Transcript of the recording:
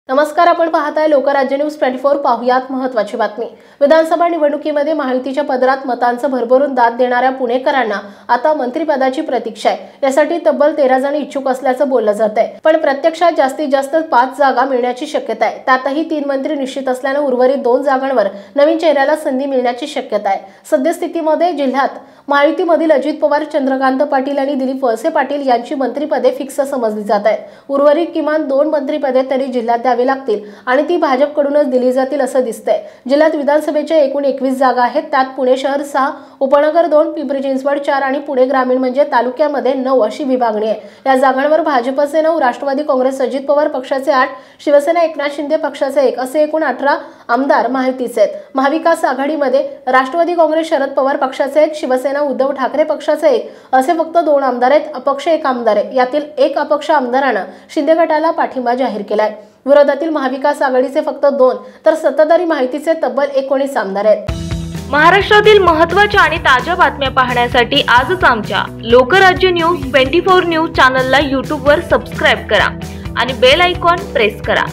नमस्कार, आपण पाहताय लोकराज्य न्यूज 24। पाहुयात महत्त्वाची बातमी। विधानसभा निवडणुकीमध्ये महायुतीच्या पदरात मतांचं भरभरून दाद देणाऱ्या पुणेकरांना आता मंत्रिपदाची प्रतीक्षा आहे। यासाठी तब्बल 13 जण इच्छुक असल्याचं बोललं जातंय, पण प्रत्यक्षात जास्तीत जास्त 5 जागा मिळण्याची शक्यता आहे। त्यातही 3 मंत्री निश्चित असल्याने उर्वरित 2 जागांवर नवीन चेहऱ्याला संधी मिळण्याची शक्यता आहे। सद्यस्थितीमध्ये जिल्ह्यात महायुतीमधील अजित पवार, चंद्रकांत पाटील आणि दिलीप वळसे पाटील यांची मंत्रिपदे फिक्स समजली जात आहेत। उर्वरित किमान 2 मंत्रिपदे तरी जिल्ह्यात द्यावी लागतील आणि ती भाजपकडूनच दिली जातील असं दिसतंय। जिल्ह्यात विधानसभेच्या एकूण 21 जागा आहेत। त्यात पुणे शहर 6, उपनगर 2, पिंपरी चिंचवड 4 आणि पुणे ग्रामीण म्हणजे तालुक्यामध्ये 9 अशी विभागणी आहे। या जागांवर भाजपचे 9, राष्ट्रवादी काँग्रेस अजित पवार पक्षाचे 8, शिवसेना एकनाथ शिंदे पक्षाचे 1 असे एकूण 18 आमदार महायुतीचे आहेत। महाविकास आघाडीमध्ये राष्ट्रवादी काँग्रेस शरद पवार पक्षाचे 1, शिवसेना उद्धव ठाकरे पक्षाचे 1 असे फक्त 2 आमदार आहेत। अपक्ष 1 आमदार आहे। यातील 1 अपक्ष आमदारानं शिंदे गटाला पाठिंबा जाहीर केलाय। विरोधातील महाविकास आघाडीचे फक्त 2 तर सत्ताधारी महायुतीचे तब्बल 19 आमदार आहेत। महाराष्ट्रातील महत्त्वाच्या आणि ताज्या बातम्या पाहण्यासाठी आजच आमच्या लोकराज्य न्यूज 24 न्यूज चॅनलला YouTube वर सबस्क्राइब करा आणि बेल आयकॉन प्रेस करा।